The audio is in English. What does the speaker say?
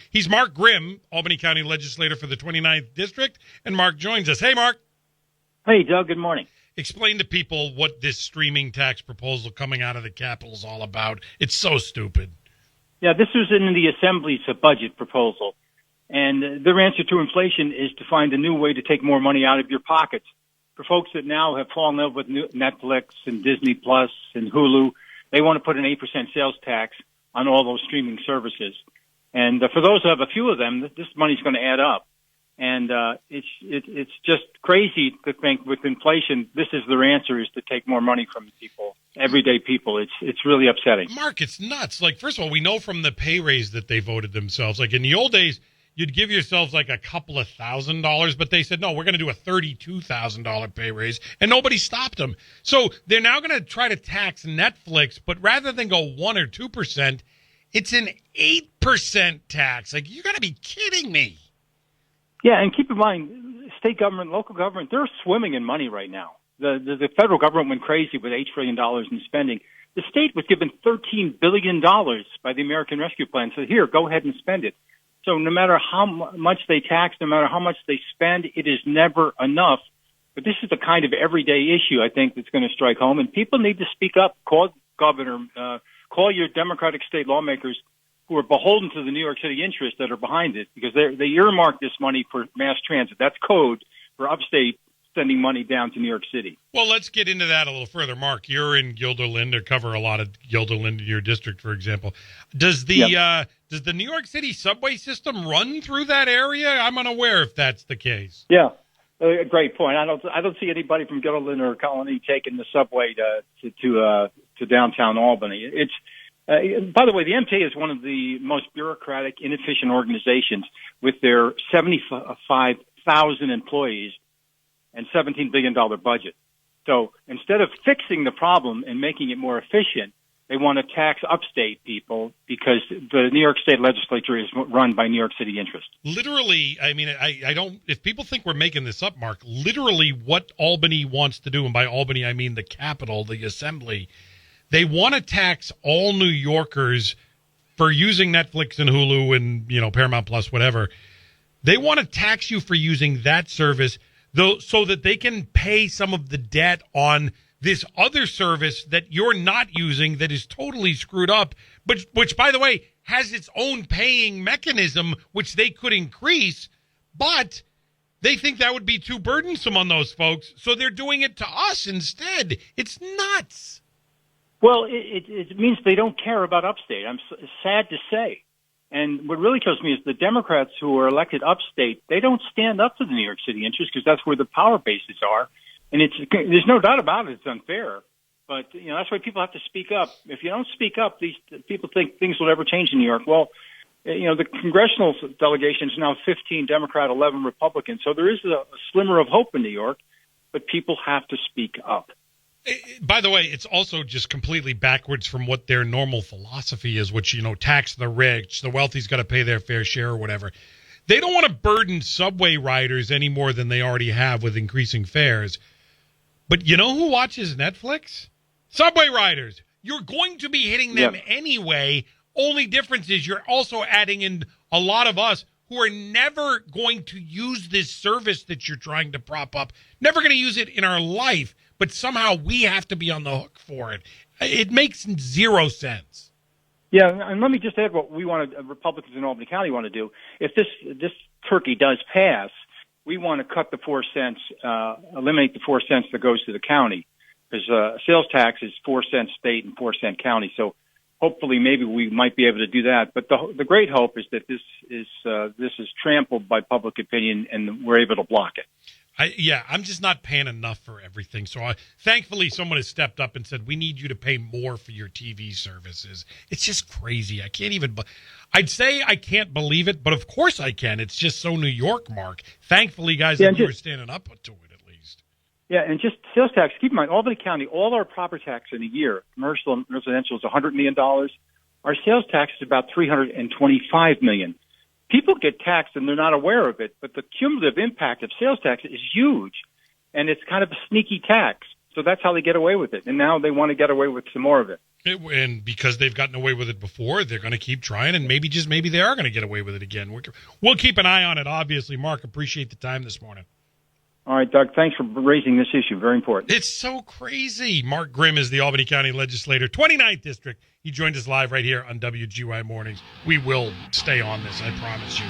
He's Mark Grimm, Albany County Legislator for the 29th District, and Mark joins us. Hey, Mark. Hey, Doug. Good morning. Explain to people what this streaming tax proposal coming out of the Capitol is all about. It's so stupid. Yeah, this was in the Assembly's budget proposal, and their answer to inflation is to find a new way to take more money out of your pockets. For folks that now have fallen in love with Netflix and Disney Plus and Hulu, they want to put an 8% sales tax on all those streaming services. And for those who have a few of them, this money's going to add up. And it's just crazy to think with inflation, this is their answer, is to take more money from people, everyday people. It's really upsetting. Mark, it's nuts. Like, first of all, we know from the pay raise that they voted themselves. Like, in the old days, you'd give yourselves like a couple of $1,000s, but they said, no, we're going to do a $32,000 pay raise, and nobody stopped them. So they're now going to try to tax Netflix, but rather than go 1 or 2%, it's an 8% tax. Like, you got to be kidding me. Yeah, and keep in mind, state government, local government, they're swimming in money right now. The federal government went crazy with $8 trillion in spending. The state was given $13 billion by the American Rescue Plan. So here, go ahead and spend it. So no matter how much they tax, no matter how much they spend, it is never enough. But this is the kind of everyday issue, I think, that's going to strike home. And people need to speak up. Call governor, call your Democratic state lawmakers who are beholden to the New York City interests that are behind it, because they earmark this money for mass transit. That's code for upstate sending money down to New York City. Well, let's get into that a little further. Mark, you're in Guilderland, or cover a lot of Guilderland in your district, for example. Does the New York City subway system run through that area? I'm unaware if that's the case. Yeah, great point. I don't see anybody from Guilderland or Colony taking the subway to downtown Albany. It's by the way, the MTA is one of the most bureaucratic, inefficient organizations with their 75,000 employees and $17 billion budget. So instead of fixing the problem and making it more efficient, they want to tax upstate people because the New York State Legislature is run by New York City interests. Literally, I mean, I don't, if people think we're making this up, Mark, literally what Albany wants to do, and by Albany I mean the Capitol, the Assembly, they want to tax all New Yorkers for using Netflix and Hulu and, Paramount Plus, whatever. They want to tax you for using that service, though, so that they can pay some of the debt on this other service that you're not using that is totally screwed up, but which, by the way, has its own paying mechanism, which they could increase, but they think that would be too burdensome on those folks, so they're doing it to us instead. It's nuts. Well, it means they don't care about upstate. I'm sad to say. And what really kills me is the Democrats who are elected upstate, they don't stand up to the New York City interests because that's where the power bases are. And there's no doubt about it. It's unfair. But, that's why people have to speak up. If you don't speak up, these people think things will ever change in New York. Well, the congressional delegation is now 15 Democrat, 11 Republican. So there is a slimmer of hope in New York, but people have to speak up. By the way, it's also just completely backwards from what their normal philosophy is, which, tax the rich, the wealthy's got to pay their fair share or whatever. They don't want to burden subway riders any more than they already have with increasing fares. But you know who watches Netflix? Subway riders. You're going to be hitting them anyway. Only difference is you're also adding in a lot of us who are never going to use this service that you're trying to prop up, never going to use it in our life, but somehow we have to be on the hook for it. It makes zero sense. Yeah, and let me just add what we want to, Republicans in Albany County want to do. If this turkey does pass, we want to cut the 4 cents, eliminate the 4 cents that goes to the county, because sales tax is 4 cents state and 4 cent county. So hopefully, maybe we might be able to do that. But the great hope is that this is trampled by public opinion, and we're able to block it. I'm just not paying enough for everything. So thankfully, someone has stepped up and said, we need you to pay more for your TV services. It's just crazy. I can't even I'd say I can't believe it, but of course I can. It's just so New York, Mark. Thankfully, guys, you were standing up to it at least. Yeah, and just sales tax. Keep in mind, Albany County, all our property tax in a year, commercial and residential, is $100 million. Our sales tax is about $325 million. People get taxed and they're not aware of it, but the cumulative impact of sales tax is huge, and it's kind of a sneaky tax. So that's how they get away with it, and now they want to get away with some more of it. And because they've gotten away with it before, they're going to keep trying, and maybe they are going to get away with it again. We'll keep an eye on it, obviously. Mark, appreciate the time this morning. All right, Doug, thanks for raising this issue. Very important. It's so crazy. Mark Grimm is the Albany County Legislator, 29th District. He joined us live right here on WGY Mornings. We will stay on this, I promise you.